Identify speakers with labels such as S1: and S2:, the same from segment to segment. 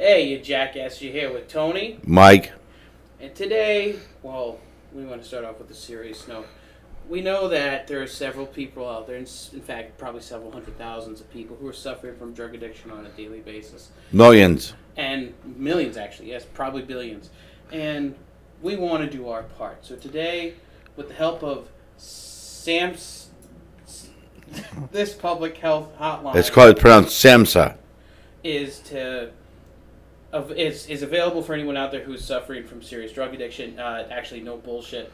S1: Hey, you jackass, you're here with Tony.
S2: Mike.
S1: And today, well, we want to start off with a serious note. We know that there are several people out there, in fact, probably several hundred thousands of people who are suffering from drug addiction on a daily basis.
S2: Millions.
S1: And millions, actually, yes, probably billions. And we want to do our part. So today, with the help of this public health hotline,
S2: It's pronounced SAMHSA.
S1: is available for anyone out there who's suffering from serious drug addiction. Actually, no bullshit.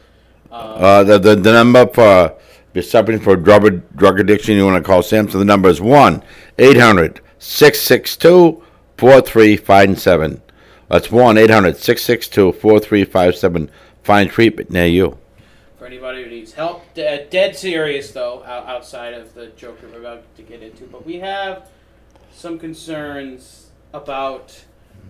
S2: The number for if you're suffering for drug addiction, you want to call SAMHSA. The number is 1-800-662-4357. That's 1-800-662-4357. Find treatment near you.
S1: For anybody who needs help, dead serious though, outside of the joke we're about to get into. But we have some concerns about,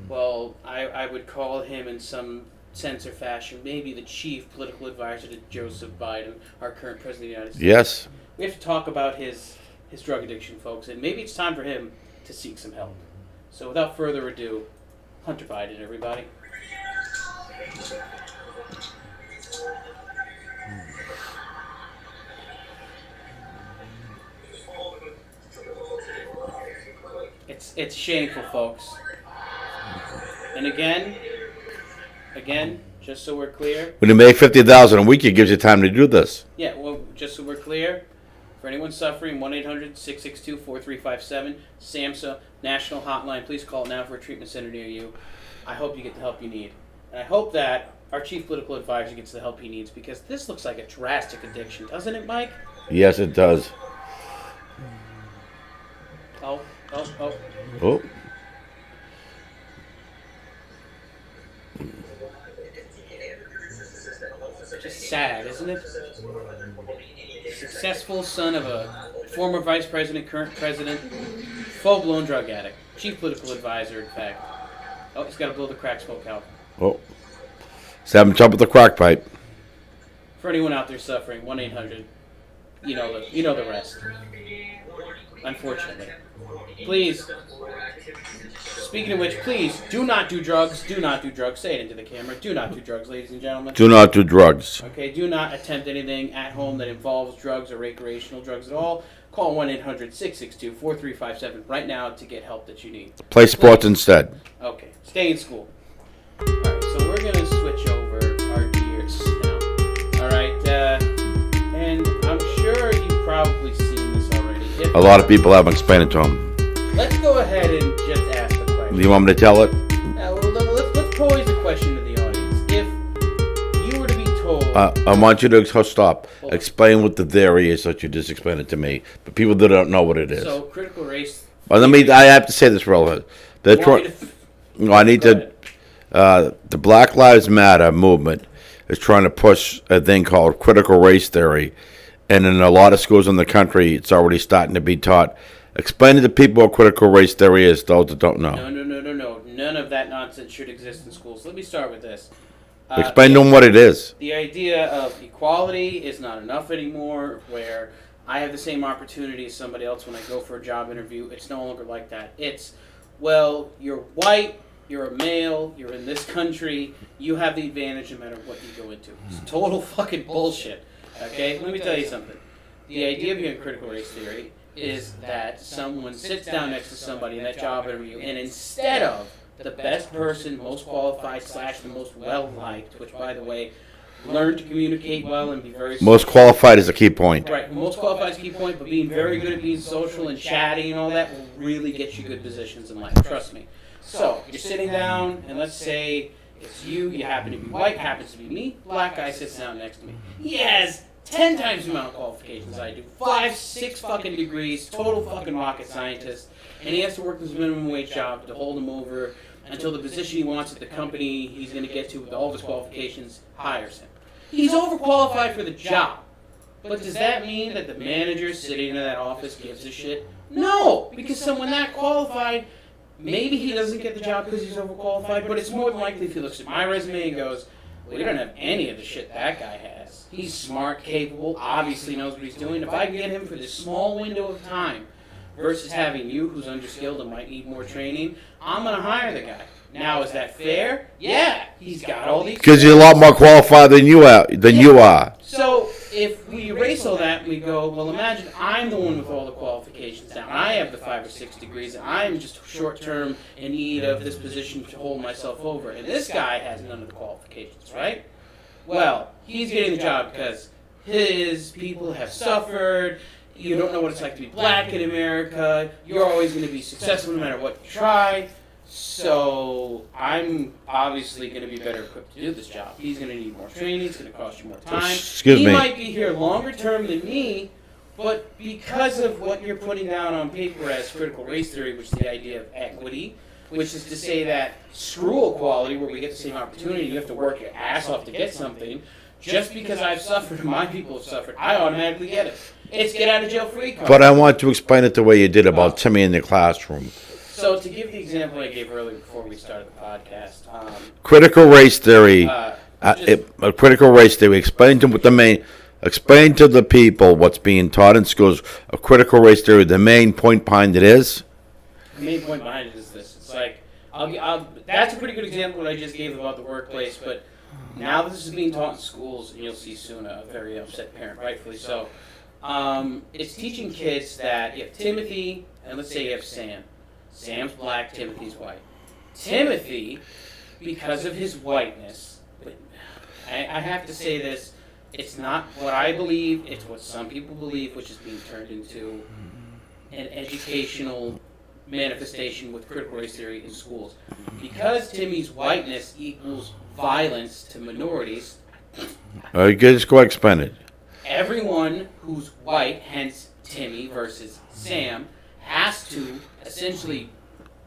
S1: well, I would call him in some sense or fashion, maybe the chief political advisor to Joseph Biden, our current president of the United States.
S2: Yes.
S1: We have to talk about his drug addiction, folks, and maybe it's time for him to seek some help. So without further ado, Hunter Biden, everybody. It's shameful, folks. And again, just so we're clear.
S2: When you make $50,000 a week, it gives you time to do this.
S1: Yeah, well, just so we're clear, for anyone suffering, 1-800-662-4357, SAMHSA, National Hotline. Please call now for a treatment center near you. I hope you get the help you need. And I hope that our chief political advisor gets the help he needs, because this looks like a drastic addiction, doesn't it, Mike?
S2: Yes, it does.
S1: Oh.
S2: Oh.
S1: Just sad, isn't it? Successful son of a former vice president, current president, full-blown drug addict, chief political advisor, in fact. Oh, he's got to blow the crack smoke out.
S2: Oh. He's having trouble with the crack pipe.
S1: For anyone out there suffering, 1-800. You know the rest. Unfortunately. Please, speaking of which, please, do not do drugs. Do not do drugs. Say it into the camera. Do not do drugs, ladies and gentlemen.
S2: Do not do drugs.
S1: Okay, do not attempt anything at home that involves drugs or recreational drugs at all. Call 1-800-662-4357 right now to get help that you need.
S2: Play sports instead.
S1: Okay, stay in school. Alright, so we're going to switch over our gears now. Alright, and I'm sure you've probably seen this already.
S2: A lot of people haven't explained it to them.
S1: Let's go ahead and just ask the question.
S2: Do you want me to tell it?
S1: Let's pose the question to the audience. If you were to be told...
S2: I want you to stop. Explain what the theory is, so that you just explain it to me. But people that don't know what it is.
S1: So, critical race...
S2: Well, I have to say this relevant. The Black Lives Matter movement is trying to push a thing called critical race theory. And in a lot of schools in the country, it's already starting to be taught. Explain to the people what critical race theory is, those that don't know.
S1: No. None of that nonsense should exist in schools. Let me start with this.
S2: Explain to them what it is.
S1: The idea of equality is not enough anymore, where I have the same opportunity as somebody else when I go for a job interview. It's no longer like that. It's, well, you're white, you're a male, you're in this country, you have the advantage no matter what you go into. It's total fucking bullshit. Okay, let me tell you something. The idea behind critical race theory is that someone sits down next to somebody in that job interview, and instead of the best person, most qualified, / the most well-liked, which, by the way, learn to communicate well and be very...
S2: Most qualified is a key point.
S1: Right, most qualified is a key point, but being very good at being social and chatty and all that will really get you good positions in life, trust me. So, you're sitting down, and let's say it's you happen to be white, happens to be me, black guy sits down next to me. He has 10 times the amount of qualifications I do. 5, 6 fucking degrees, total fucking rocket scientist. And he has to work this minimum wage job to hold him over until the position he wants at the company he's going to get to with all of his qualifications hires him. He's overqualified for the job. But does that mean that the manager sitting in that office gives a shit? No, because someone that qualified, maybe he doesn't get the job because he's overqualified, but it's more than likely if he looks at my resume and goes, we don't have any of the shit that guy has. He's smart, capable, obviously knows what he's doing. If I can get him for this small window of time versus having you who's underskilled and might need more training, I'm going to hire the guy. Now, is that fair? Yeah, he's got all these.
S2: Because he's a lot more qualified than you are.
S1: So if we erase all that and we go, well, imagine I'm the one with all the qualifications down. I have the 5 or 6 degrees, and I'm just short-term in need of this position to hold myself over. And this guy has none of the qualifications, right? Well, he's getting the job because his people have suffered. You don't know what it's like to be black in America. You're always going to be successful no matter what you try. So I'm obviously going to be better equipped to do this job. He's going to need more training. It's going to cost you more time. He might be here longer term than me, but because of what you're putting down on paper as critical race theory, which is the idea of equity, which is to say that screw equality, where we get the same opportunity, you have to work your ass off to get something. Just because I've suffered and my people have suffered, I automatically get it. It's get out of jail free card.
S2: But I want to explain it the way you did about Timmy in the classroom.
S1: So to give the example I gave earlier before we started the podcast,
S2: critical race theory. Critical race theory. Explain to the people what's being taught in schools. A critical race theory. The main point behind it is.
S1: The main point behind it is this. It's like that's a pretty good example what I just gave about the workplace. But now that this is being taught in schools, and you'll see soon a very upset parent, rightfully so. It's teaching kids that you have Timothy, and let's say you have Sam. Sam's black, Timothy's white. Timothy, because of his whiteness, I have to say this, it's not what I believe, it's what some people believe, which is being turned into an educational manifestation with critical race theory in schools. Because Timmy's whiteness equals violence to minorities,
S2: just go explain it.
S1: Everyone who's white, hence Timmy versus Sam, has to essentially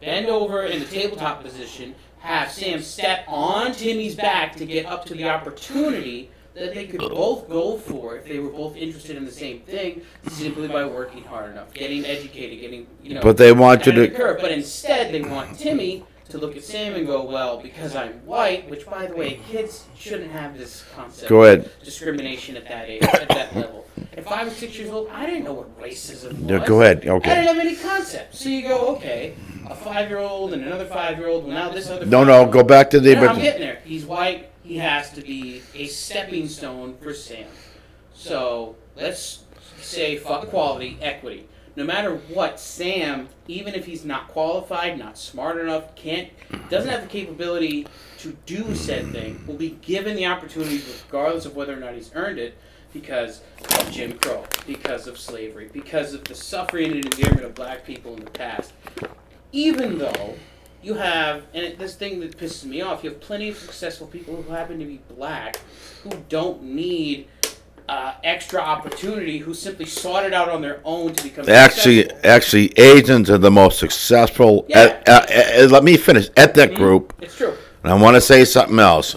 S1: bend over in the tabletop position, have Sam step on Timmy's back to get up to the opportunity that they could both go for if they were both interested in the same thing, simply by working hard enough, getting educated, getting,
S2: But they want you to.
S1: Curve. But instead, they want Timmy to look at Sam and go, well, because I'm white, which, by the way, kids shouldn't have this concept of discrimination at that age, at that level. At 5 or 6 years old, I didn't know what racism was.
S2: No, go ahead. Okay.
S1: I didn't have any concept. So you go, okay, a 5-year-old and another 5-year-old, well, now this other
S2: No, go back to the...
S1: No, I'm getting there. He's white. He has to be a stepping stone for Sam. So let's say fuck equality, equity. No matter what, Sam, even if he's not qualified, not smart enough, doesn't have the capability to do said thing, will be given the opportunity regardless of whether or not he's earned it because of Jim Crow, because of slavery, because of the suffering and endearment of black people in the past. Even though you have, and this thing that pisses me off, you have plenty of successful people who happen to be black who don't need extra opportunity, who simply sought it out on their own to become successful.
S2: Actually, Asians are the most successful.
S1: Yeah.
S2: Let me finish. Ethnic group.
S1: It's true.
S2: And I want to say something else.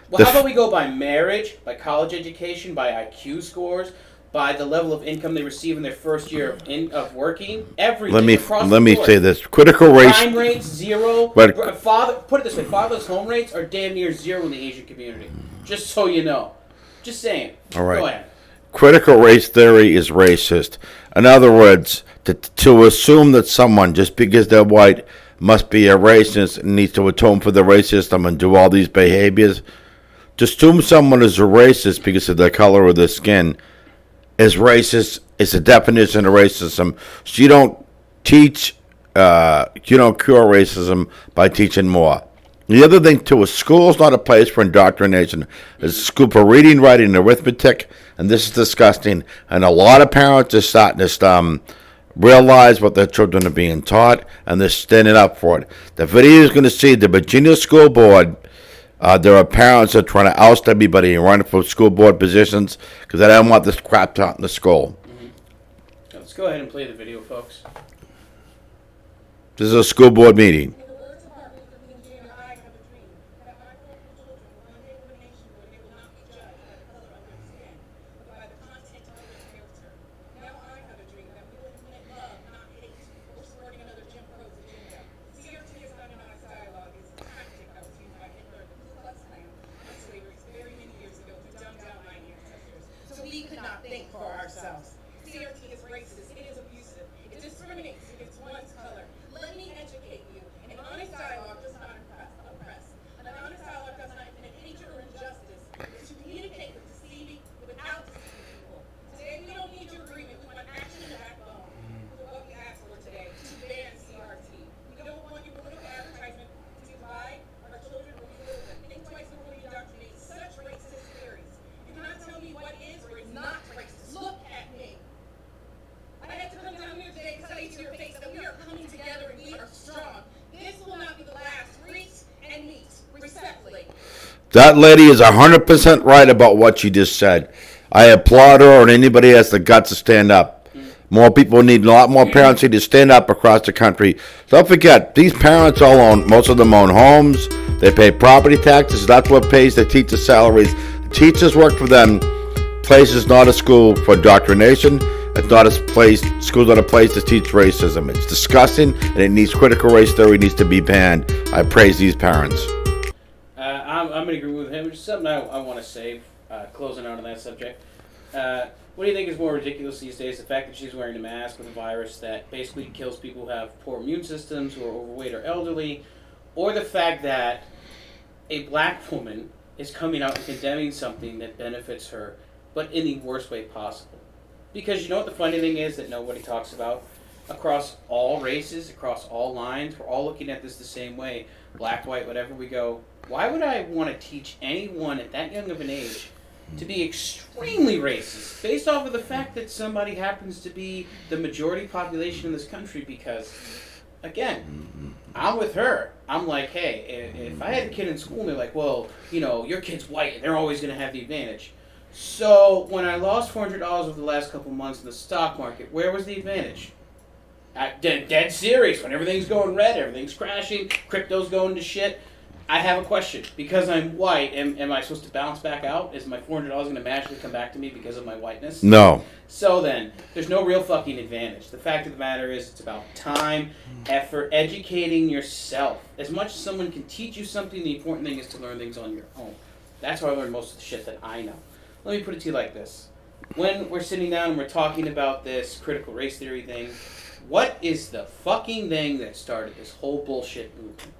S1: Well, how about we go by marriage, by college education, by IQ scores, by the level of income they receive in their first year of working, everything.
S2: Let me say this: critical race
S1: crime rates 0. Put it this way: fatherless home rates are damn near 0 in the Asian community. Just so you know. Just saying.
S2: All right.
S1: Go ahead.
S2: Critical race theory is racist. In other words, to assume that someone, just because they're white, must be a racist and needs to atone for the racism and do all these behaviors. To assume someone is a racist because of the color of their skin is racist. It's a definition of racism. So you don't teach, you don't cure racism by teaching more. The other thing, too, is school's not a place for indoctrination. It's a school for reading, writing, and arithmetic, and this is disgusting. And a lot of parents are starting to realize what their children are being taught, and they're standing up for it. The video is going to see the Virginia School Board. There are parents that are trying to oust everybody and run for school board positions because they don't want this crap taught in the school.
S1: Mm-hmm. Let's go ahead and play the video, folks.
S2: This is a school board meeting.
S3: We could not think for ourselves. CRT is racist. It is abusive. It discriminates
S2: That lady is 100% right about what she just said. I applaud her, and anybody has the guts to stand up. More people need, a lot more parents need to stand up across the country. Don't forget, these parents all own, most of them own homes. They pay property taxes. That's what pays the teachers' salaries. Teachers work for them. Place is not a school for indoctrination. It's not a place, school's not a place to teach racism. It's disgusting, and it needs critical race theory needs to be banned. I praise these parents.
S1: I'm going to agree with him. Just something I want to say, closing out on that subject. What do you think is more ridiculous these days? The fact that she's wearing a mask with a virus that basically kills people who have poor immune systems, who are overweight or elderly, or the fact that a black woman is coming out and condemning something that benefits her, but in the worst way possible? Because you know what the funny thing is that nobody talks about? Across all races, across all lines, we're all looking at this the same way. Black, white, whatever we go. Why would I want to teach anyone at that young of an age to be extremely racist based off of the fact that somebody happens to be the majority population in this country? Because, again, I'm with her. I'm like, hey, if I had a kid in school and they're like, well, you know, your kid's white and they're always going to have the advantage. So when I lost $400 over the last couple months in the stock market, where was the advantage? Dead serious. When everything's going red, everything's crashing, crypto's going to shit. I have a question. Because I'm white, am I supposed to bounce back out? Is my $400 going to magically come back to me because of my whiteness?
S2: No.
S1: So then, there's no real fucking advantage. The fact of the matter is, it's about time, effort, educating yourself. As much as someone can teach you something, the important thing is to learn things on your own. That's how I learned most of the shit that I know. Let me put it to you like this. When we're sitting down and we're talking about this critical race theory thing, what is the fucking thing that started this whole bullshit movement?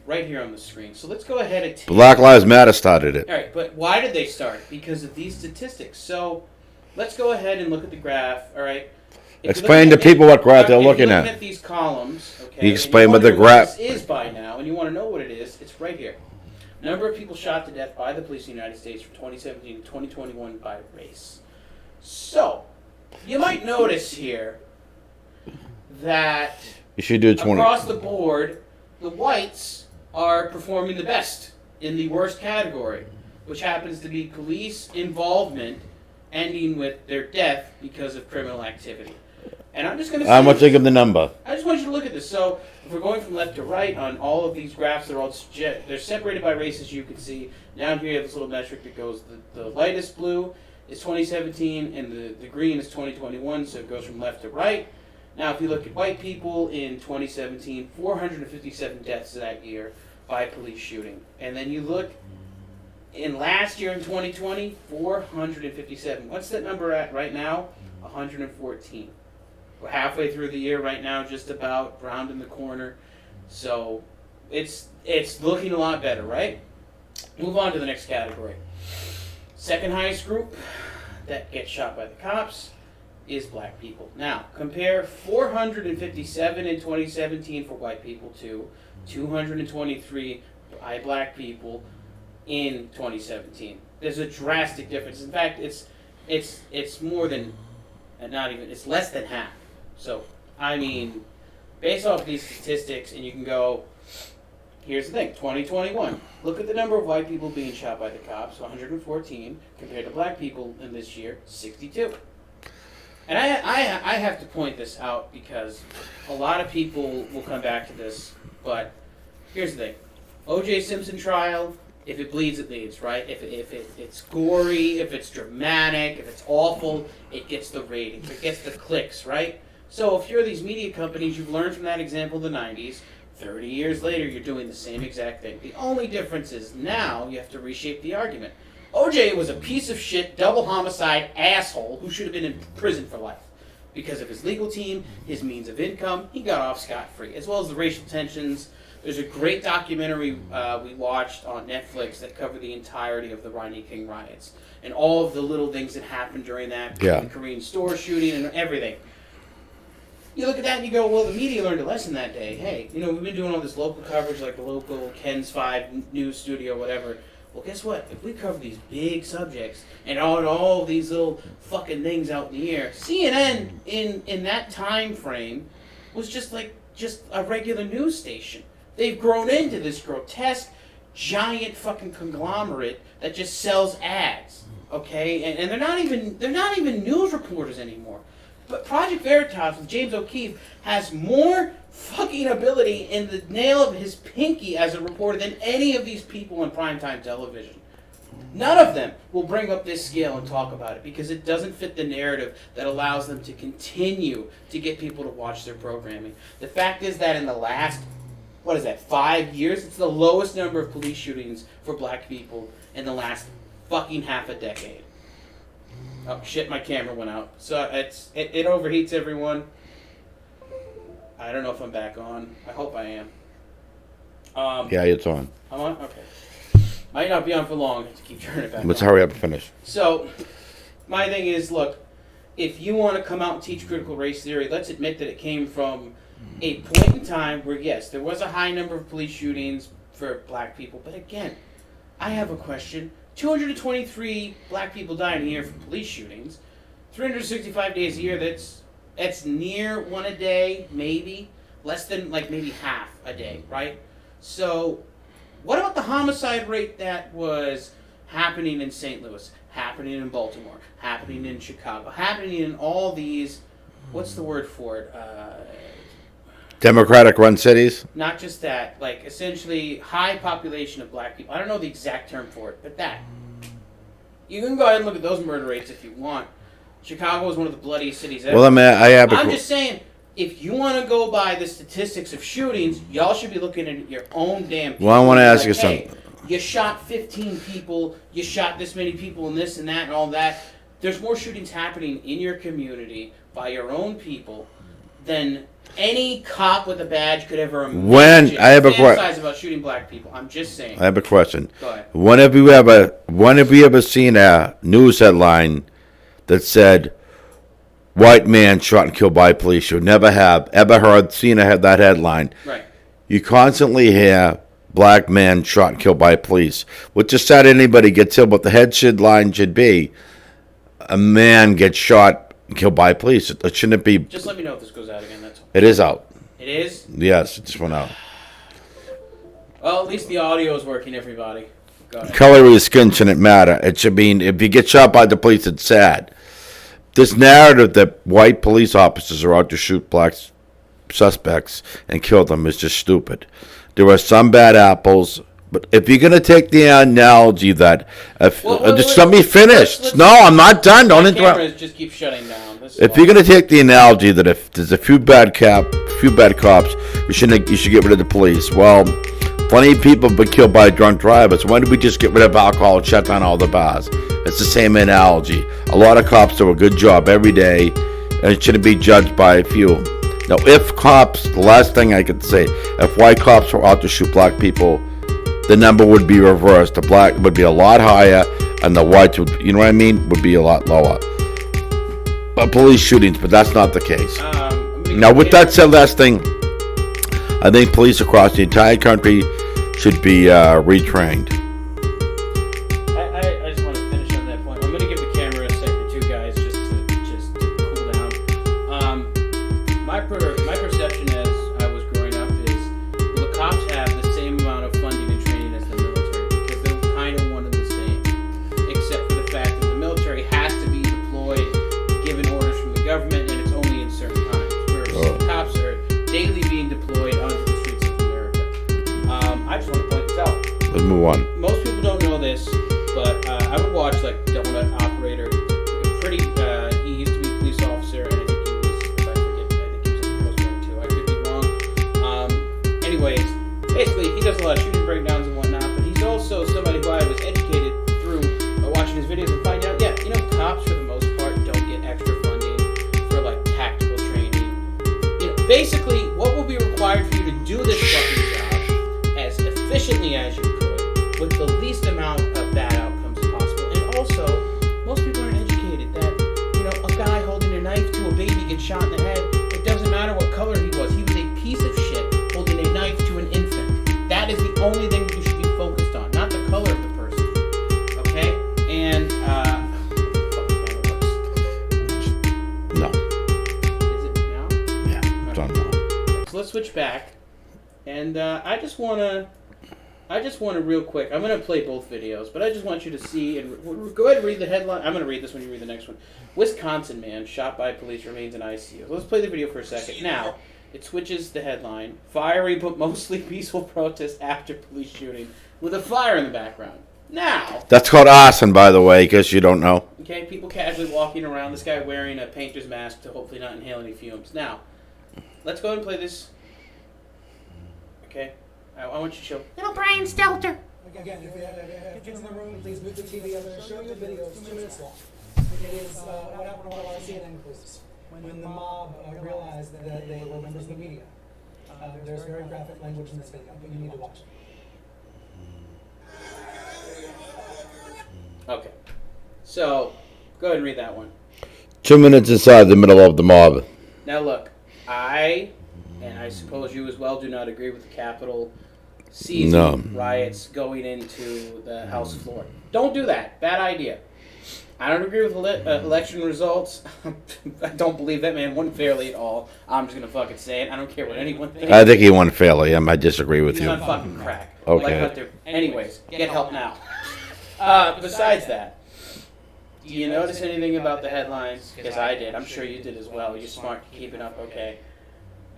S1: Right here on the screen. So let's go ahead and take...
S2: Black Lives Matter started it.
S1: All right, but why did they start it? Because of these statistics. So let's go ahead and look at the graph, all right?
S2: Explain to people what graph they're looking
S1: at. If you're looking
S2: at
S1: these columns, okay,
S2: you explain what the graph
S1: this is by now, and you want to know what it is, it's right here. Number of people shot to death by the police in the United States from 2017 to 2021 by race. So, you might notice here that
S2: you should do 20.
S1: Across the board, the whites are performing the best in the worst category, which happens to be police involvement ending with their death because of criminal activity. And I'm just going to say...
S2: I'm going to give the number.
S1: I just want you to look at this. So, if we're going from left to right on all of these graphs, they're separated by race, as you can see. Down here you have this little metric that goes, the lightest blue is 2017, and the green is 2021, so it goes from left to right. Now, if you look at white people in 2017, 457 deaths that year by police shooting. And then you look in last year in 2020, 457. What's that number at right now? 114. We're halfway through the year right now, just about, rounding the corner. So it's looking a lot better, right? Move on to the next category. Second highest group that gets shot by the cops is black people. Now, compare 457 in 2017 for white people to 223 by black people in 2017. There's a drastic difference. In fact, it's more than, not even, it's less than half. So, I mean, based off these statistics, and you can go, here's the thing, 2021. Look at the number of white people being shot by the cops, 114, compared to black people in this year, 62. And I have to point this out because a lot of people will come back to this, but here's the thing. O.J. Simpson trial, if it bleeds, it leads, right? If it's gory, if it's dramatic, if it's awful, it gets the ratings, it gets the clicks, right? So if you're these media companies, you've learned from that example in the 90s, 30 years later, you're doing the same exact thing. The only difference is now you have to reshape the argument. OJ was a piece of shit, double homicide asshole who should have been in prison for life. Because of his legal team, his means of income, he got off scot-free. As well as the racial tensions. There's a great documentary we watched on Netflix that covered the entirety of the Rodney King riots. And all of the little things that happened during that.
S2: Yeah.
S1: The Korean store shooting and everything. You look at that and you go, well, the media learned a lesson that day. Hey, you know, we've been doing all this local coverage, like the local Ken's 5 news studio, whatever. Well, guess what? If we cover these big subjects and all these little fucking things out in the air, CNN in that time frame was just a regular news station. They've grown into this grotesque, giant fucking conglomerate that just sells ads. Okay, and they're not even news reporters anymore. But Project Veritas with James O'Keefe has more fucking ability in the nail of his pinky as a reporter than any of these people on primetime television. None of them will bring up this scale and talk about it because it doesn't fit the narrative that allows them to continue to get people to watch their programming. The fact is that in the last, 5 years, it's the lowest number of police shootings for black people in the last fucking half a decade. Oh shit, my camera went out. So it overheats, everyone. I don't know if I'm back on. I hope I am.
S2: Yeah, it's on.
S1: I'm on? Okay. Might not be on for long. I have to keep turning it back
S2: Let's
S1: on.
S2: hurry up and finish.
S1: So, my thing is, look, if you want to come out and teach critical race theory, let's admit that it came from a point in time where, yes, there was a high number of police shootings for black people. But again, I have a question. 223 black people die in a year from police shootings. 365 days a year, that's near one a day, maybe. Less than, maybe half a day, right? So, what about the homicide rate that was happening in St. Louis, happening in Baltimore, happening in Chicago, happening in all these, what's the word for it?
S2: Democratic-run cities?
S1: Not just that, essentially high population of black people. I don't know the exact term for it, but that. You can go ahead and look at those murder rates if you want. Chicago is one of the bloodiest cities ever.
S2: Well, I'm
S1: just saying, if you want to go by the statistics of shootings, y'all should be looking at your own damn people.
S2: Well, I want to ask you
S1: hey,
S2: something.
S1: You shot 15 people, you shot this many people and this and that and all that. There's more shootings happening in your community by your own people than any cop with a badge could ever imagine.
S2: I have a question
S1: about shooting black people. I'm just saying.
S2: I have a question.
S1: Go ahead.
S2: When have you ever seen a news headline that said, white man shot and killed by police? You never have ever seen that headline.
S1: Right.
S2: You constantly hear black man shot and killed by police, which is sad anybody gets killed, but the headline should be a man gets shot and killed by police. It shouldn't be.
S1: Just let me know if this goes out again. That's all.
S2: It is out.
S1: It is?
S2: Yes, it just went out.
S1: Well, at least the audio is working, everybody. Go ahead.
S2: Color of your skin shouldn't matter. It should mean if you get shot by the police, it's sad. This narrative that white police officers are out to shoot black suspects and kill them is just stupid. There are some bad apples, but if you're going to take the analogy that... just let me finish. No, I'm not done. Don't interrupt.
S1: Cameras just keep shutting down.
S2: If you're going to take the analogy that if there's a few bad cops, you should get rid of the police. Well, plenty of people have been killed by drunk drivers. Why don't we just get rid of alcohol and shut down all the bars? It's the same analogy. A lot of cops do a good job every day, and it shouldn't be judged by a few. Now, if cops, the last thing I could say, if white cops were out to shoot black people, the number would be reversed. The black would be a lot higher, and the whites would, you know what I mean, would be a lot lower. But police shootings, but that's not the case. Now, with that said, last thing, I think police across the entire country should be retrained.
S1: I just want to finish on that point. I'm going to give the camera a second or two, guys, just to cool down. My perception as I was growing up is the cops have the same amount of funding and training as the military because they're kind of one and the same, except for the fact that the military has to be deployed, given orders from the government, and it's only in certain times. Whereas the cops are daily being deployed onto the streets of America. I just want to point this out.
S2: Let's move on.
S1: Most people don't know this, but I would watch Donut Operator. He used to be a police officer, and I think he was, if I forget, I think he was in the Coast Guard too. I could be wrong. Anyways, basically, he does a lot of shooting breakdowns and whatnot, but he's also somebody who I was educated through watching his videos and finding out, cops for the most part don't get extra funding for tactical training. Basically, what will be required for you to do this fucking job as efficiently as you could with the least amount of bad outcomes possible. And also, most people aren't educated that, a guy holding a knife to a baby gets shot in the head. It doesn't matter what color he was. He was a piece of shit holding a knife to an infant. That is the only thing that you should be focused on, not the color of the person. Okay? And,
S2: No.
S1: is it now?
S2: Yeah, it's on now.
S1: So let's switch back. And I just want to I just want to real quick. I'm going to play both videos, but I just want you to see and go ahead and read the headline. I'm going to read this when you read the next one. Wisconsin man shot by police remains in ICU. Let's play the video for a second. Now, it switches the headline: fiery but mostly peaceful protest after police shooting with a fire in the background. Now,
S2: That's called arson, by the way, because you don't know.
S1: okay, people casually walking around. This guy wearing a painter's mask to hopefully not inhale any fumes. Now, let's go ahead and play this. Okay, I want you to show.
S3: Little Brian Stelter.
S4: Again, if you in the room, please move the TV. I'm going to show you a video. It's 2 minutes long. It is what happened to one of our CNN crews when the mob realized that they were members of the media. There's very graphic language in this video, but you need to watch it.
S1: Okay, so go ahead and read that one.
S2: 2 minutes inside the middle of the mob.
S1: Now look, I, and I suppose you as well, do not agree with the Capitol seizing riots going into the House floor. Don't do that. Bad idea. I don't agree with election results. I don't believe that man won fairly at all. I'm just going to fucking say it. I don't care what anyone thinks.
S2: I think he won fairly. I disagree with
S1: He's
S2: you.
S1: on fucking crack.
S2: Okay.
S1: Like Hunter. Anyways, get help now. Besides that, do you notice anything about the headlines? Because I did. I'm sure you did as well. You're smart to keep it up, okay?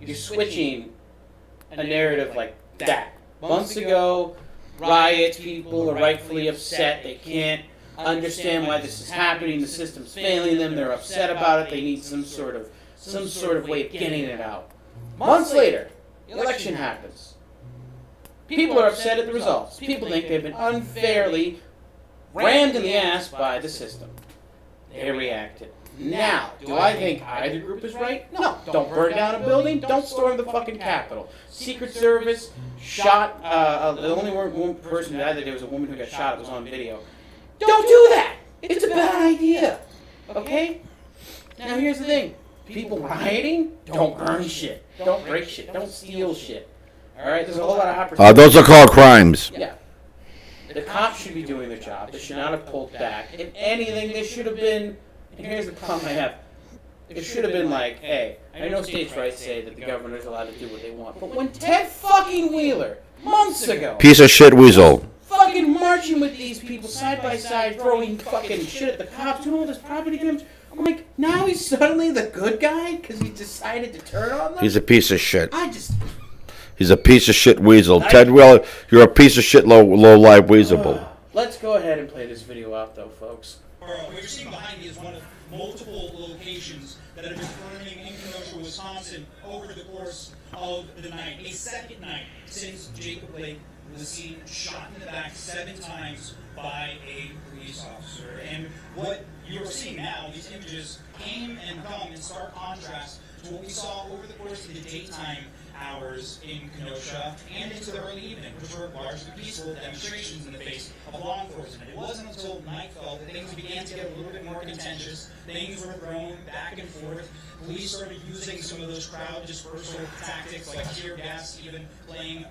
S1: You're switching a narrative like that. Months ago, riots, people are rightfully upset. They can't understand why this is happening. The system's failing them. They're upset about it. They need some sort of way of getting it out. Months later, the election happens. People are upset at the results. People think they've been unfairly rammed in the ass by the system. They reacted. Now, do I think either group is right? No. Don't burn down a building. Don't storm the fucking Capitol. Secret Service shot, the only one person who died that day was a woman who got shot. It was on video. Don't do that! It's a bad idea. Okay? Now here's the thing. People rioting, don't burn shit. Don't break shit. Don't steal shit. Alright? There's a whole lot of opportunity.
S2: Those are called crimes.
S1: Yeah. The cops should be doing their job. They should not have pulled back. If anything, they should have been, and here's the problem I have, it should have been like, hey, I know states' rights say that the governor's allowed to do what they want, but when Ted fucking Wheeler, months ago,
S2: Piece of shit weasel.
S1: fucking marching with these people side by side, throwing fucking shit at the cops, doing all this property damage, I'm like, now he's suddenly the good guy because he decided to turn on them?
S2: He's a piece of shit.
S1: He's
S2: a piece of shit weasel. Ted Wheeler, you're a piece of shit low-life weasel.
S1: Let's go ahead and play this video out, though, folks.
S5: What you're seeing behind me is one of multiple locations that have been burning in Kenosha, Wisconsin over the course of the night. A second night since Jacob Blake was seen shot in the back 7 times by a police officer. And what you're seeing now, these images came and come in stark contrast to what we saw over the course of the daytime hours in Kenosha and into the early evening, which were largely peaceful demonstrations in the face of law enforcement. It wasn't until night fell that things began to get a little bit more contentious. Things were thrown back and forth. Police started using some of those crowd dispersal tactics like tear gas, even playing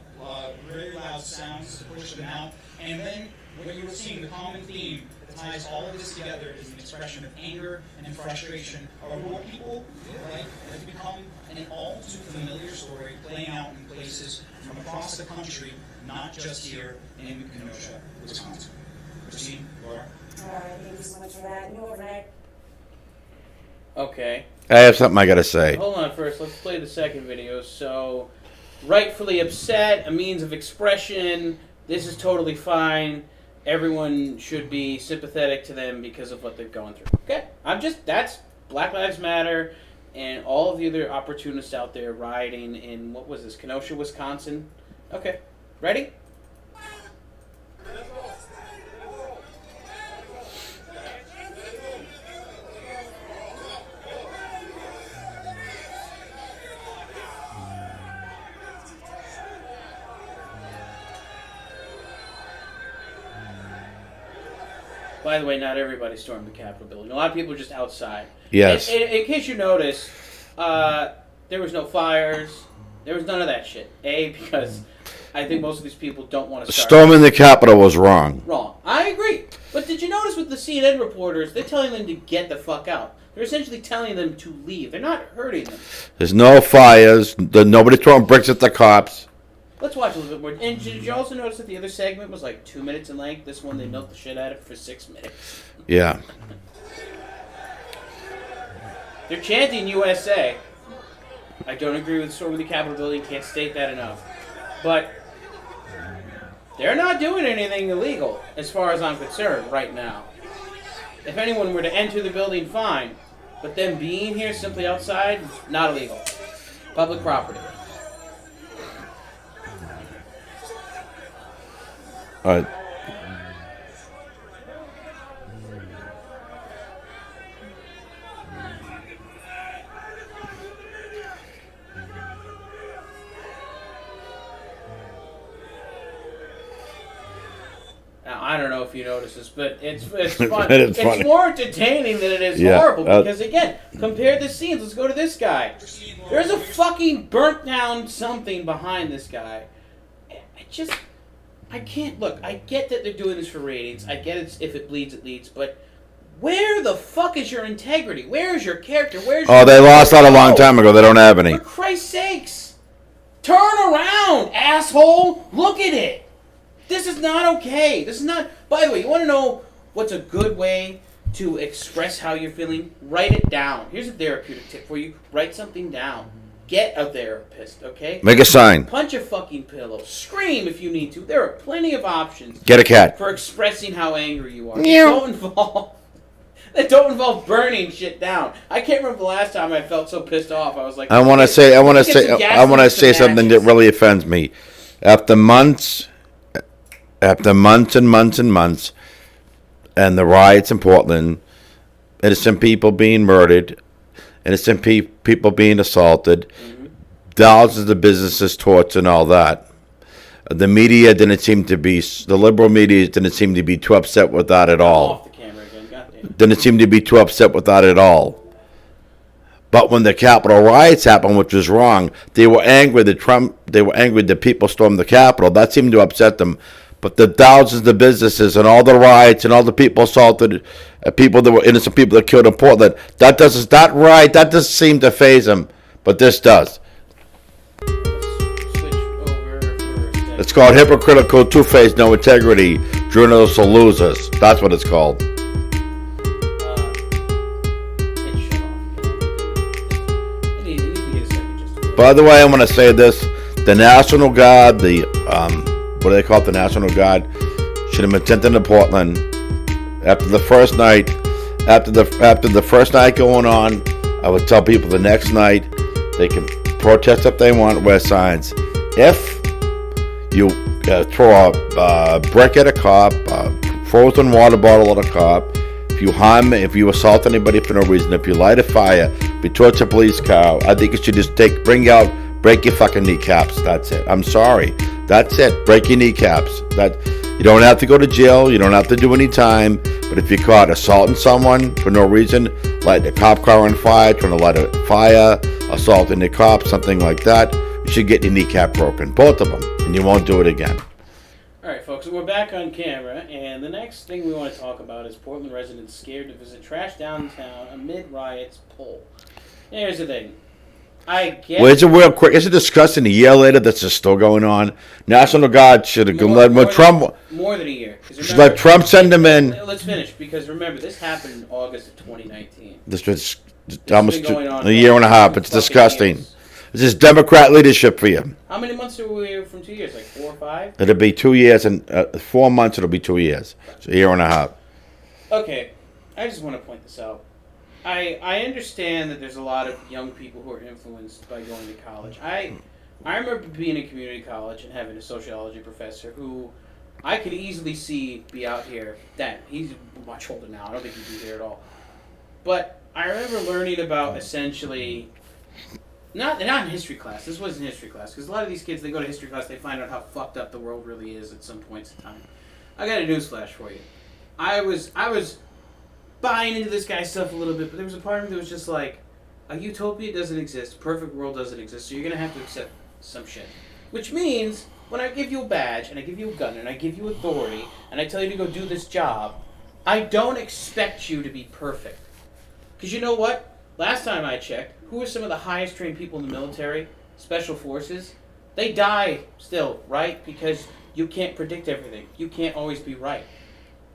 S5: very loud sounds to push them out. And then what you were seeing, the common theme that ties all of this together is an expression of anger and frustration over what people feel like has become an all too familiar story playing out in places from across the country, not just here in Kenosha, Wisconsin. Christine, Laura.
S3: All right, thank you so much for that. New overnight.
S1: Okay.
S2: I have something I gotta say.
S1: Hold on first. Let's play the second video. So, rightfully upset, a means of expression. This is totally fine. Everyone should be sympathetic to them because of what they've gone through. Okay? That's Black Lives Matter and all of the other opportunists out there rioting in, what was this, Kenosha, Wisconsin? Okay. Ready? By the way, not everybody stormed the Capitol building. A lot of people were just outside.
S2: Yes.
S1: In case you notice, there was no fires. There was none of that shit. Because I think most of these people don't want to start.
S2: Storming the Capitol was wrong.
S1: Wrong. I agree. But did you notice with the CNN reporters, they're telling them to get the fuck out. They're essentially telling them to leave. They're not hurting them.
S2: There's no fires. Nobody's throwing bricks at the cops.
S1: Let's watch a little bit more. And did you also notice that the other segment was like 2 minutes in length? This one, they milked the shit out of it for 6 minutes.
S2: Yeah.
S1: They're chanting USA. I don't agree with storming the Capitol building. Can't state that enough. But they're not doing anything illegal, as far as I'm concerned, right now. If anyone were to enter the building, fine. But them being here simply outside, not illegal. Public property.
S2: All right.
S1: Now, I don't know if you notice this, but it's fun.
S2: It's
S1: It's
S2: funny.
S1: more entertaining than it is
S2: Yeah,
S1: horrible. Because, again, compare the scenes. Let's go to this guy. There's a fucking burnt down something behind this guy. I can't, look, I get that they're doing this for ratings. I get it, if it bleeds, it leads. But where the fuck is your integrity? Where is your character? Where's
S2: Oh,
S1: your
S2: they lost that a long time ago. They don't have any.
S1: For Christ's sakes. Turn around, asshole. Look at it. This is not okay. This is not... By the way, you want to know what's a good way to express how you're feeling? Write it down. Here's a therapeutic tip for you. Write something down. Get a therapist, okay?
S2: Make a sign.
S1: Punch a fucking pillow. Scream if you need to. There are plenty of options
S2: Get a cat.
S1: for expressing how angry you are.
S2: Meow.
S1: That don't involve burning shit down. I can't remember the last time I felt so pissed off. I was like,
S2: I want to say something that really offends me. After months and months and months, and the riots in Portland, innocent people being murdered, innocent people being assaulted, thousands of businesses torched and all that. The media didn't seem to be, the liberal media didn't seem to be too upset with that at all.
S1: Off the camera again. Goddamn.
S2: Didn't seem to be too upset with that at all. But when the Capitol riots happened, which was wrong, they were angry that people stormed the Capitol. That seemed to upset them. But the thousands of businesses and all the riots and all the people assaulted, people that were innocent people that killed in Portland, that doesn't seem to faze them. But this does.
S1: Switch over for a second.
S2: It's called hypocritical, two-faced, no integrity, journalists are losers. That's what it's called.
S1: It shut off. You need to get a second just to...
S2: By the way, I want to say this: the National Guard, what do they call it? The National Guard should have been sent into Portland after the first night. After the first night going on, I would tell people the next night they can protest if they want, wear signs. If you throw a brick at a cop, a frozen water bottle at a cop, if you assault anybody for no reason, if you light a fire, if you torch a police car, I think you should just break your fucking kneecaps. That's it. I'm sorry. That's it. Break your kneecaps. You don't have to go to jail. You don't have to do any time. But if you're caught assaulting someone for no reason, lighting a cop car on fire, trying to light a fire, assaulting the cop, something like that, you should get your kneecap broken. Both of them. And you won't do it again.
S1: All right, folks, we're back on camera, and the next thing we want to talk about is Portland residents scared to visit trash downtown amid riots poll. Here's the thing. I get...
S2: Well, it's a real quick. It's a disgusting. A year later, this is still going on. National Guard should have let Trump.
S1: More than a year.
S2: Should let Trump send them in.
S1: Let's finish, because remember, this happened in August of 2019.
S2: This was
S1: This
S2: almost
S1: has been going on
S2: a year and a half. It's
S1: fucking
S2: disgusting.
S1: years.
S2: This is Democrat leadership for you.
S1: How many months are we from 2 years? Like 4 or 5?
S2: It'll be 2 years and 4 months. It'll be 2 years. It's a year and a half.
S1: Okay, I just want to point this out. I understand that there's a lot of young people who are influenced by going to college. I remember being in community college and having a sociology professor who I could easily see be out here. He's much older now. I don't think he'd be here at all. But I remember learning about essentially, not in history class. This wasn't history class, because a lot of these kids, they go to history class, they find out how fucked up the world really is at some points in time. I got a newsflash for you. I was buying into this guy's stuff a little bit, but there was a part of me that was just like, a utopia doesn't exist, a perfect world doesn't exist, so you're going to have to accept some shit. Which means, when I give you a badge, and I give you a gun, and I give you authority, and I tell you to go do this job, I don't expect you to be perfect. Because you know what? Last time I checked, who are some of the highest trained people in the military, special forces? They die still, right? Because you can't predict everything. You can't always be right.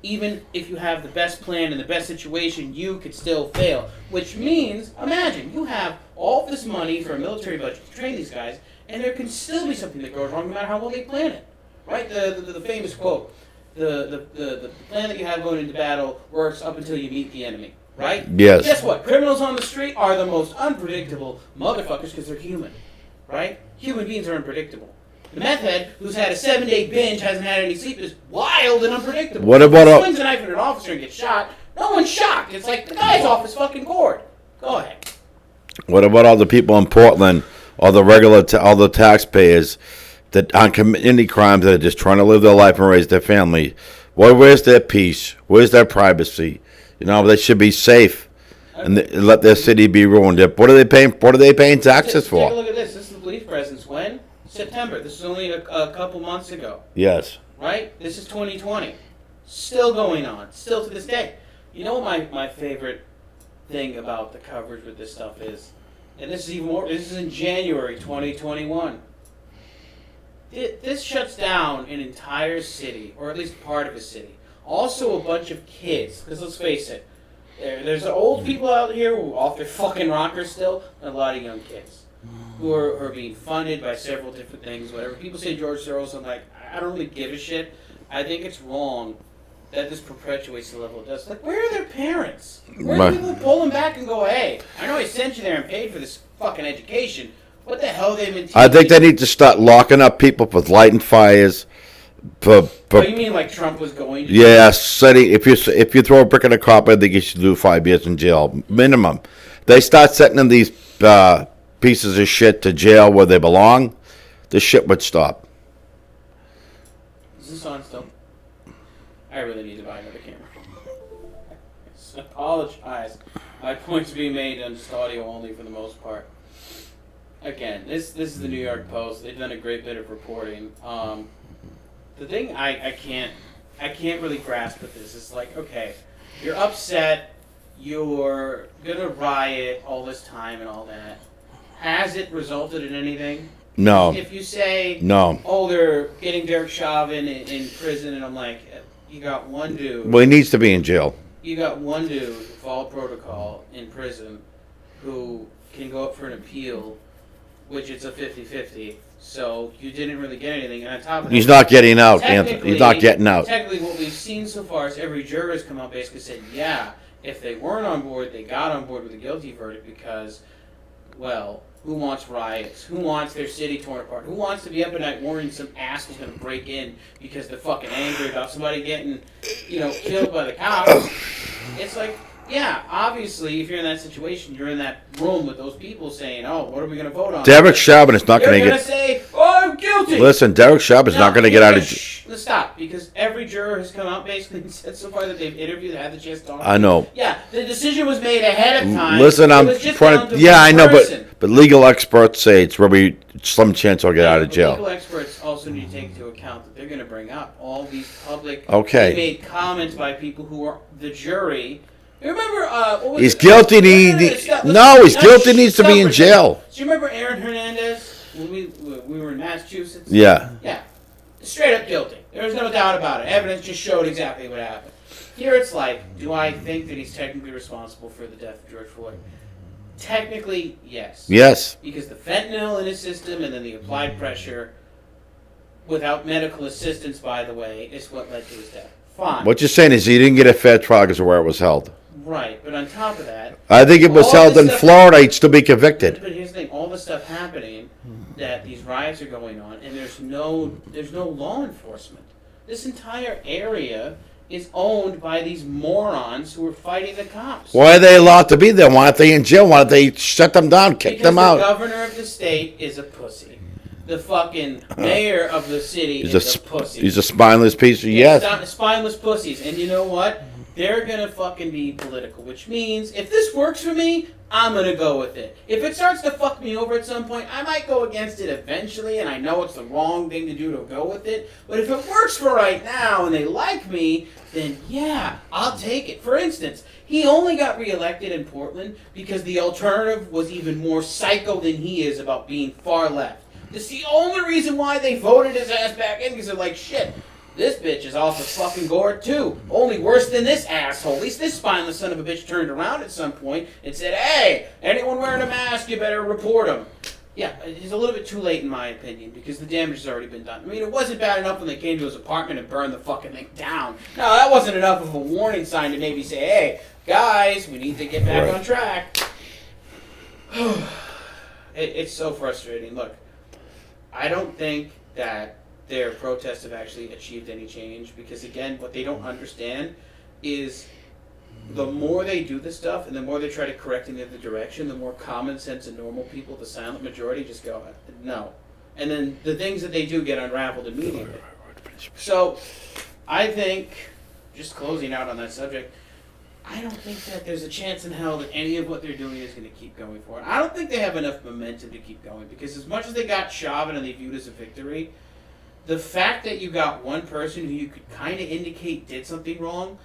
S1: Even if you have the best plan and the best situation, you could still fail. Which means, imagine, you have all this money for a military budget to train these guys, and there can still be something that goes wrong no matter how well they plan it. Right? The famous quote, the plan that you have going into battle works up until you meet the enemy. Right?
S2: Yes.
S1: Guess what? Criminals on the street are the most unpredictable motherfuckers because they're human. Right? Human beings are unpredictable. The meth head, who's had a 7-day binge, hasn't had any sleep, is wild and unpredictable.
S2: What about
S1: if he swings a knife at an officer and gets shot, no one's shocked. It's like, the guy's off his fucking gourd. Go ahead.
S2: What about all the people in Portland, all the all the taxpayers that aren't committing any crimes, that are just trying to live their life and raise their family? Where's their peace? Where's their privacy? You know, they should be safe and let their city be ruined. What are they paying? What are they paying taxes for?
S1: Take a look at this. This is the police presence. When? September. This is only a couple months ago.
S2: Yes.
S1: Right? This is 2020. Still going on. Still to this day. You know what my favorite thing about the coverage with this stuff is? And this is even more, this is in January 2021. This shuts down an entire city, or at least part of a city. Also a bunch of kids, because let's face it, there's old people out here who are off their fucking rockers still, and a lot of young kids who are being funded by several different things, whatever. People say George Soros, I'm like, I don't really give a shit. I think it's wrong that this perpetuates the level it does. Like, where are their parents? Where are the people who pull them back and go, hey, I know I sent you there and paid for this fucking education. What the hell they've been teaching?
S2: I think they need to start locking up people for lighting fires.
S1: Oh, you mean like Trump was going to?
S2: Yeah, if you throw a brick in a cop, I think you should do 5 years in jail minimum. They start sending these pieces of shit to jail where they belong, the shit would stop.
S1: Is this on still? I really need to buy another camera. I apologize. My point's being made on just audio only for the most part. Again, this is the New York Post. They've done a great bit of reporting. The thing I can't really grasp with this is like, okay, you're upset, you're gonna riot all this time and all that. Has it resulted in anything?
S2: No.
S1: If you say,
S2: no,
S1: oh, they're getting Derek Chauvin in prison, and I'm like, you got one dude.
S2: Well, he needs to be in jail.
S1: You got one dude who followed protocol in prison who can go up for an appeal, which it's a 50-50. So you didn't really get anything. And on top of that,
S2: he's not getting out, Anthony. He's not getting out.
S1: Technically, what we've seen so far is every juror has come out basically said, yeah, if they weren't on board, they got on board with a guilty verdict because, well, who wants riots? Who wants their city torn apart? Who wants to be up at night worrying some asshole's going to break in because they're fucking angry about somebody getting, killed by the cops? It's like, yeah, obviously, if you're in that situation, you're in that room with those people saying, oh, what are we going to vote on?
S2: Derek Chauvin is not going to
S1: They're
S2: get...
S1: going to say, oh, I'm guilty!
S2: Listen, Derek Chauvin is not going to get out of jail.
S1: Let's stop, because every juror has come out basically and said so far that they've interviewed, had the chance to talk.
S2: I know.
S1: Yeah, the decision was made ahead of time.
S2: Listen, I'm trying to... Yeah, I know,
S1: person.
S2: but legal experts say it's very slim chance I'll get out of jail.
S1: Legal experts also need to take into account that they're going to bring up all these public...
S2: Okay.
S1: made comments by people who are the jury... Remember, what was
S2: he's
S1: it?
S2: guilty. He's guilty. Needs to be in jail.
S1: Do you remember Aaron Hernandez when we were in Massachusetts?
S2: Yeah.
S1: Yeah, straight up guilty. There was no doubt about it. Evidence just showed exactly what happened. Here it's like, do I think that he's technically responsible for the death of George Floyd? Technically, yes.
S2: Yes.
S1: Because the fentanyl in his system and then the applied pressure, without medical assistance, by the way, is what led to his death. Fine.
S2: What you're saying is he didn't get a fair trial because of where it was held.
S1: Right, but on top of that...
S2: I think it was held in Florida, he'd still be convicted.
S1: But here's the thing, all the stuff happening, that these riots are going on, and there's no law enforcement. This entire area is owned by these morons who are fighting the cops.
S2: Why are they allowed to be there? Why aren't they in jail? Why don't they shut them down, kick them out?
S1: Because the governor of the state is a pussy. The fucking mayor of the city is a pussy.
S2: He's a spineless piece of
S1: Spineless pussies. And you know what? They're going to fucking be political, which means if this works for me, I'm going to go with it. If it starts to fuck me over at some point, I might go against it eventually, and I know it's the wrong thing to do to go with it. But if it works for right now and they like me, then yeah, I'll take it. For instance, he only got reelected in Portland because the alternative was even more psycho than he is about being far left. It's the only reason why they voted his ass back in, because they're like, shit, this bitch is off the fucking gourd too. Only worse than this asshole. At least this spineless son of a bitch turned around at some point and said, hey, anyone wearing a mask, you better report him. Yeah, it's a little bit too late in my opinion, because the damage has already been done. I mean, it wasn't bad enough when they came to his apartment and burned the fucking thing down. No, that wasn't enough of a warning sign to maybe say, hey, guys, we need to get back on track. It's so frustrating. Look, I don't think that their protests have actually achieved any change, because again, what they don't understand is the more they do this stuff and the more they try to correct in the other direction, the more common sense and normal people, the silent majority, just go, no. And then the things that they do get unraveled immediately. So I think, just closing out on that subject, I don't think that there's a chance in hell that any of what they're doing is going to keep going forward. I don't think they have enough momentum to keep going, because as much as they got Chauvin and they viewed as a victory, the fact that you got one person who you could kind of indicate did something wrong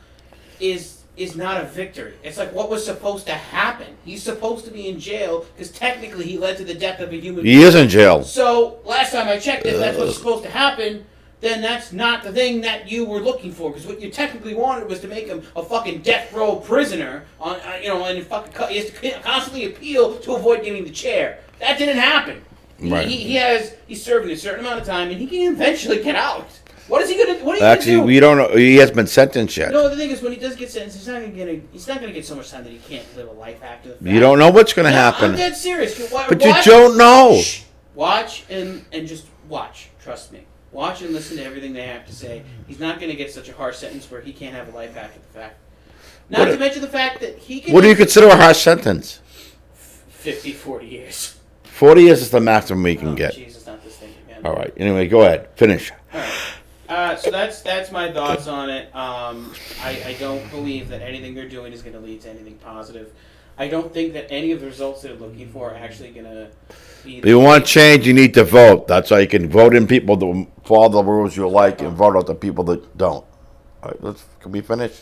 S1: is not a victory. It's like what was supposed to happen. He's supposed to be in jail because technically he led to the death of a human being.
S2: He is in jail.
S1: So last time I checked, if that's what's supposed to happen, then that's not the thing that you were looking for. Because what you technically wanted was to make him a fucking death row prisoner on, and fucking he has to constantly appeal to avoid getting the chair. That didn't happen.
S2: Right.
S1: He's serving a certain amount of time, and he can eventually get out. What is he gonna? What are you
S2: Actually,
S1: gonna do?
S2: we don't know. He hasn't been sentenced yet.
S1: No, the thing is, when he does get sentenced, he's not gonna get so much time that he can't live a life after the fact.
S2: You don't know what's going to happen.
S1: I'm dead serious.
S2: But you don't know.
S1: Shh. Watch and just watch. Trust me. Watch and listen to everything they have to say. He's not gonna get such a harsh sentence where he can't have a life after the fact. Not to mention the fact that he can.
S2: What do you consider a harsh sentence?
S1: 50, 40 years.
S2: 40 years is the maximum we can get.
S1: Jesus, not this thing again.
S2: All right. Anyway, go ahead. Finish.
S1: All right. So that's my thoughts on it. I don't believe that anything they're doing is going to lead to anything positive. I don't think that any of the results they're looking for are actually going to be.
S2: If you want change, you need to vote. That's how you can vote in people that follow the rules you like and vote out the people that don't. All right. Can we finish?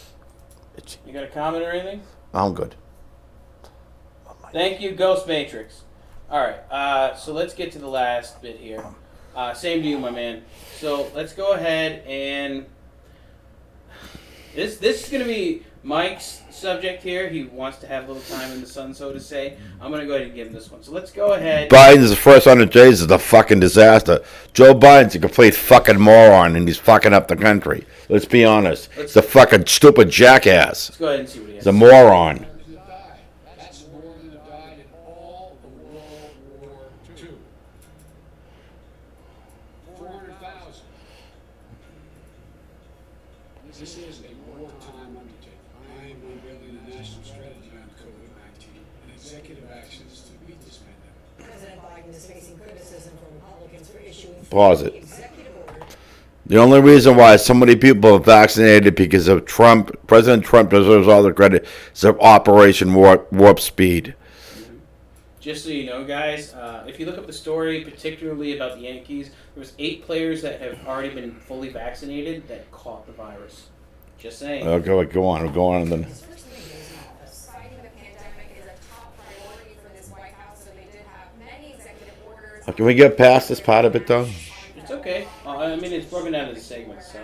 S1: You got a comment or anything?
S2: I'm good.
S1: Thank you, Ghost Matrix. All right, so let's get to the last bit here. Same to you, my man. So let's go ahead and this is going to be Mike's subject here. He wants to have a little time in the sun, so to say. I'm going to go ahead and give him this one. So let's go ahead.
S2: Biden's the first 100 days is a fucking disaster. Joe Biden's a complete fucking moron, and he's fucking up the country. Let's be honest. He's a fucking stupid jackass.
S1: Let's go ahead and see what he has.
S2: He's a moron.
S6: That's more than have died in all of World War II. 400,000. This is a wartime undertaking. I am unveiling a national strategy on COVID-19 and executive actions to meet this pandemic.
S3: President Biden is facing criticism from Republicans for issuing
S2: Pause it.
S3: executive order.
S2: The only reason why so many people are vaccinated because of Trump, President Trump deserves all the credit, is of Operation Warp Speed.
S1: Just so you know, guys, if you look up the story, particularly about the Yankees, there was 8 players that have already been fully vaccinated that caught the virus. Just saying.
S2: Okay, go on. Go on. And then.
S3: His first thing is in office.
S7: Fighting the pandemic is a top priority for this White House, so they did have many executive orders.
S2: Can we get past this part of it, though?
S1: It's okay. I mean, it's broken down into segments, so.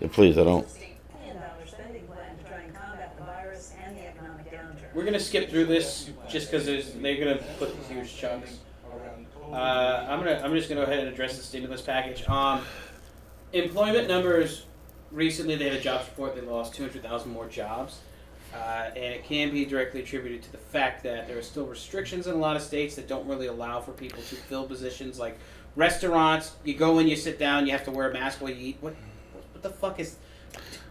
S2: Yeah, please, I don't.
S3: Spending plan to try and combat the virus and the economic downturn.
S1: We're gonna skip through this just because they're gonna put huge chunks. I'm just gonna go ahead and address the stimulus package. Employment numbers. Recently, they had a jobs report. They lost 200,000 more jobs, and it can be directly attributed to the fact that there are still restrictions in a lot of states that don't really allow for people to fill positions like restaurants. You go in, you sit down, you have to wear a mask while you eat. What the fuck is?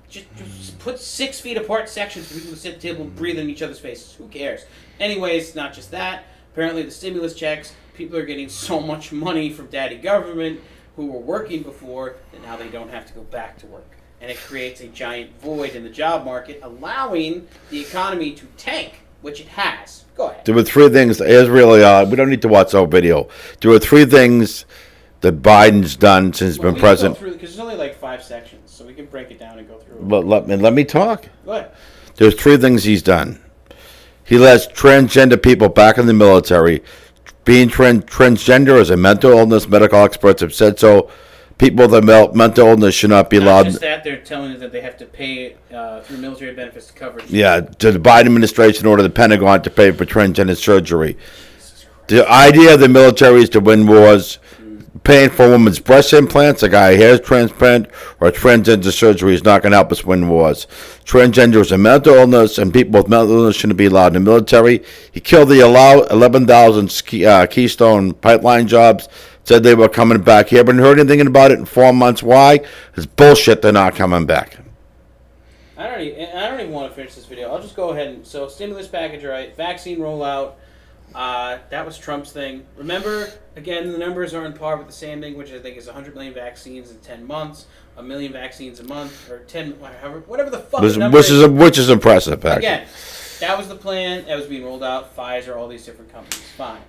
S1: Just put 6 feet apart sections for people to sit at the table and breathe in each other's faces. Who cares? Anyways, not just that. Apparently, the stimulus checks. People are getting so much money from daddy government who were working before that now they don't have to go back to work. And it creates a giant void in the job market, allowing the economy to tank, which it has. Go ahead.
S2: There were 3 things. Here's really we don't need to watch the whole video. There were 3 things that Biden's done since he's been president.
S1: Because there's only like 5 sections, so we can break it down and go through it.
S2: But let me talk.
S1: Go ahead.
S2: There's 3 things he's done. He lets transgender people back in the military, being transgender is a mental illness. Medical experts have said so. People with mental illness should not be
S1: Not
S2: allowed.
S1: just that, they're telling you that they have to pay through military benefits to cover it.
S2: Yeah, to the Biden administration ordered the Pentagon to pay for transgender surgery. The idea of the military is to win wars. Paying for a woman's breast implants, a guy hair transplant, or transgender surgery is not going to help us win wars. Transgender is a mental illness, and people with mental illness shouldn't be allowed in the military. He killed the 11,000 Keystone pipeline jobs. Said they were coming back. You haven't heard anything about it in 4 months. Why? It's bullshit. They're not coming back.
S1: I don't even want to finish this video. I'll just go ahead and stimulus package, right? Vaccine rollout. That was Trump's thing. Remember, again, the numbers are on par with the same thing, which I think is 100 million vaccines in 10 months, 1 million vaccines a month, or 10, whatever the fuck the number is.
S2: Which is impressive, actually.
S1: Again, that was the plan. That was being rolled out. Pfizer, all these different companies. Fine.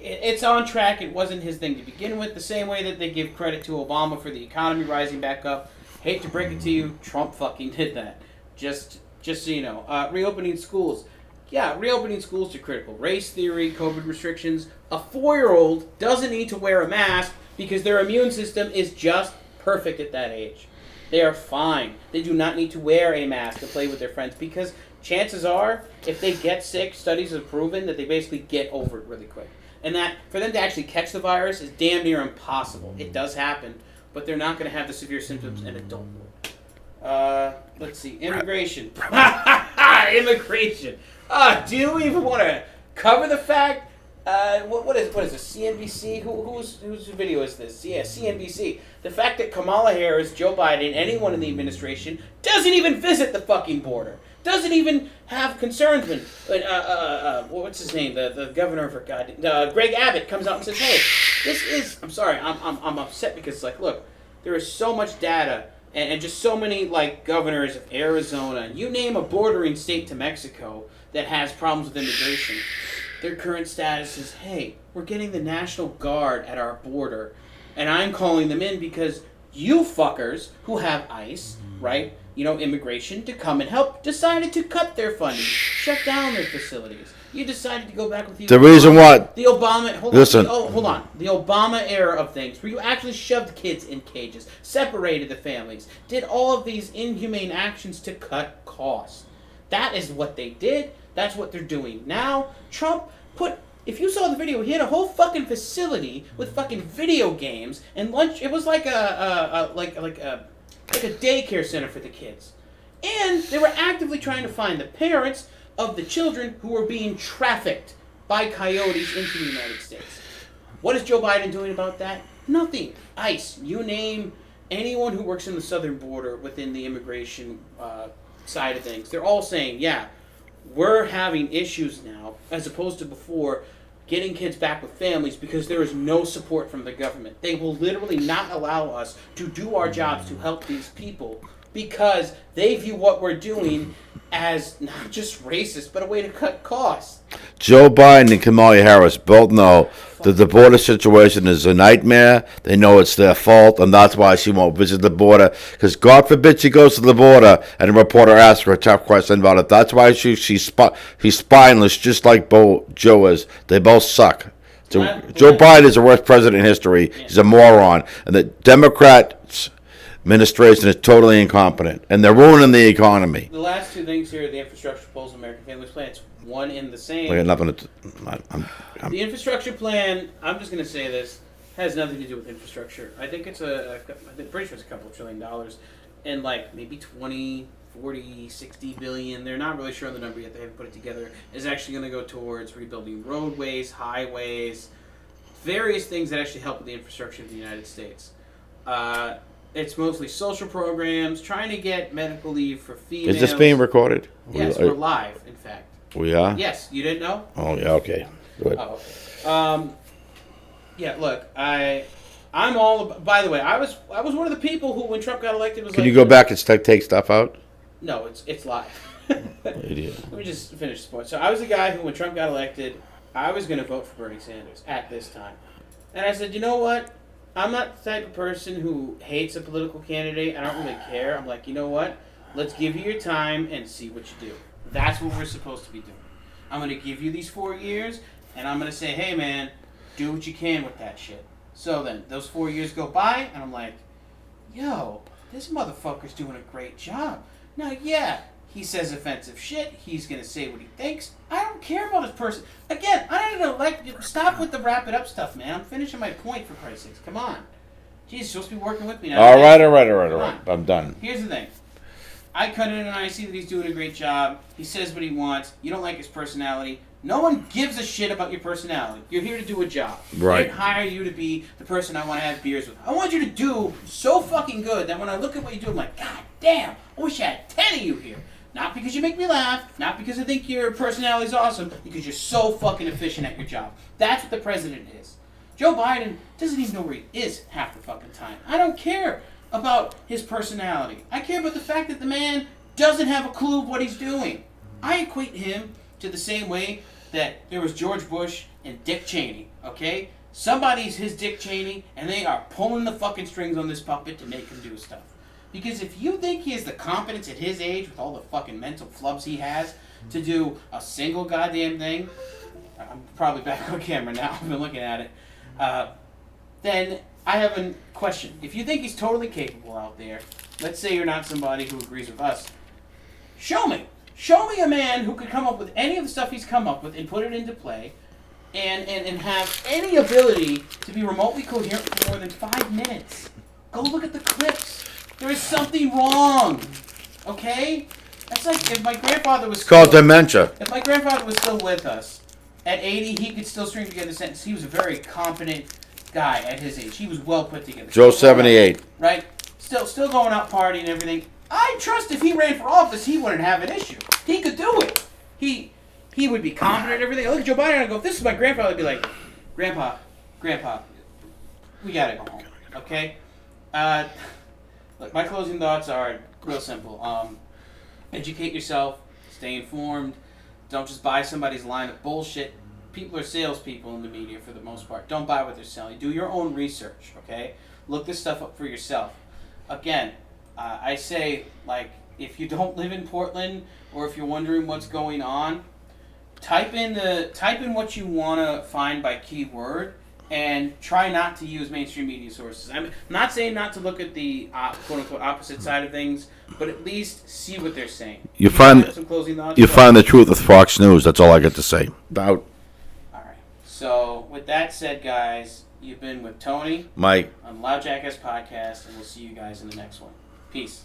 S1: It's on track. It wasn't his thing to begin with. The same way that they give credit to Obama for the economy rising back up. Hate to break it to you, Trump fucking did that. Just so you know. Reopening schools. Yeah, reopening schools to critical race theory, COVID restrictions. A 4-year-old doesn't need to wear a mask because their immune system is just perfect at that age. They are fine. They do not need to wear a mask to play with their friends because chances are, if they get sick, studies have proven that they basically get over it really quick. And that for them to actually catch the virus is damn near impossible. It does happen, but they're not going to have the severe symptoms in adulthood. Let's see. Immigration. Immigration. Do you even want to cover the fact? What is this? CNBC? Whose video is this? Yeah, CNBC. The fact that Kamala Harris, Joe Biden, anyone in the administration doesn't even visit the fucking border. Doesn't even have concerns when what's his name? The governor of Greg Abbott comes out and says, "Hey, this is." I'm sorry, I'm upset because look, there is so much data and just so many governors of Arizona. You name a bordering state to Mexico that has problems with immigration. Their current status is, hey, we're getting the National Guard at our border, and I'm calling them in because you fuckers who have ICE, right? Immigration to come and help, decided to cut their funding, shut down their facilities. You decided to go back with
S2: the reason what
S1: the Obama. Hold on. The Obama era of things, where you actually shoved kids in cages, separated the families, did all of these inhumane actions to cut costs. That is what they did. That's what they're doing now. Trump if you saw the video, he had a whole fucking facility with fucking video games and lunch. It was like a daycare center for the kids. And they were actively trying to find the parents of the children who were being trafficked by coyotes into the United States. What is Joe Biden doing about that? Nothing. ICE. You name anyone who works in the southern border within the immigration side of things. They're all saying, yeah, we're having issues now, as opposed to before, getting kids back with families because there is no support from the government. They will literally not allow us to do our jobs to help these people because they view what we're doing as not just racist, but a way to cut costs.
S2: Joe Biden and Kamala Harris both know that the border situation is a nightmare. They know it's their fault, and that's why she won't visit the border. Because God forbid she goes to the border and a reporter asks her a tough question about it. That's why she's spineless, just like Joe is. They both suck. Joe Biden is the worst president in history. Yeah. He's a moron. And the Democrats' administration is totally incompetent. And they're ruining the economy.
S1: The last two things here are the infrastructure proposal, American Families Plan. It's one in the same.
S2: I got nothing to...
S1: The infrastructure plan, I'm just going to say this, has nothing to do with infrastructure. I think it's I'm pretty sure it's a couple of $1 trillion. And maybe 20, 40, 60 billion, they're not really sure on the number yet, they haven't put it together, is actually going to go towards rebuilding roadways, highways, various things that actually help with the infrastructure of the United States. It's mostly social programs, trying to get medical leave for females.
S2: Is this being recorded?
S1: Yes, we're live, in fact.
S2: We are?
S1: Yes, you didn't know?
S2: Oh, yeah, okay. Good.
S1: Oh, okay. Yeah, look, I'm all. By the way, I was one of the people who, when Trump got elected, was.
S2: Can you go back and take stuff out?
S1: No, it's live.
S2: Idiot.
S1: Let me just finish this point. So I was the guy who, when Trump got elected, I was going to vote for Bernie Sanders at this time, and I said, you know what? I'm not the type of person who hates a political candidate. I don't really care. I'm like, you know what? Let's give you your time and see what you do. That's what we're supposed to be doing. I'm going to give you these 4 years, And I'm going to say, hey, man, do what you can with that shit. So then, those 4 years go by, and I'm like, yo, this motherfucker's doing a great job. Now, yeah, he says offensive shit. He's going to say what he thinks. I don't care about his person. Again, I don't know, stop with the wrap it up stuff, man. I'm finishing my point, for Christ's sakes. Come on. Jeez, you're supposed to be working with me now.
S2: All right. I'm done.
S1: Here's the thing. I cut in and I see that he's doing a great job. He says what he wants. You don't like his personality. No one gives a shit about your personality. You're here to do a job.
S2: Right.
S1: I didn't hire you to be the person I want to have beers with. I want you to do so fucking good that when I look at what you do, I'm like, God damn, I wish I had 10 of you here. Not because you make me laugh, not because I think your personality is awesome, because you're so fucking efficient at your job. That's what the president is. Joe Biden doesn't even know where he is half the fucking time. I don't care about his personality. I care about the fact that the man doesn't have a clue of what he's doing. I equate him to the same way that there was George Bush and Dick Cheney, okay? Somebody's his Dick Cheney, and they are pulling the fucking strings on this puppet to make him do stuff. Because if you think he has the competence at his age, with all the fucking mental flubs he has, to do a single goddamn thing, I'm probably back on camera now, I've been looking at it, then I have a question. If you think he's totally capable out there, let's say you're not somebody who agrees with us, show me. Show me a man who could come up with any of the stuff he's come up with and put it into play and have any ability to be remotely coherent for more than 5 minutes. Go look at the clips. There is something wrong. Okay? That's like if my grandfather was
S2: It's called dementia.
S1: If my grandfather was still with us, at 80, he could still string together a sentence. He was a very competent guy at his age. He was well put together.
S2: Joe 78.
S1: Right? Still going out partying and everything. I trust if he ran for office, he wouldn't have an issue. He could do it. He would be competent at everything. I look at Joe Biden and I go, if this is my grandfather, I'd be like, Grandpa, we gotta go home. Okay? Look, my closing thoughts are real simple. Educate yourself, stay informed, don't just buy somebody's line of bullshit. People are salespeople in the media for the most part. Don't buy what they're selling. Do your own research, okay? Look this stuff up for yourself. Again, I say, like, if you don't live in Portland or if you're wondering what's going on, type in what you want to find by keyword and try not to use mainstream media sources. I'm not saying not to look at the quote-unquote opposite side of things, but at least see what they're saying.
S2: You find
S1: some closing thoughts?
S2: you find the truth with Fox News. That's all I got to say. About
S1: All right. So with that said, guys, you've been with Tony
S2: Mike.
S1: on Loud Jackass Podcast, and we'll see you guys in the next one. Peace.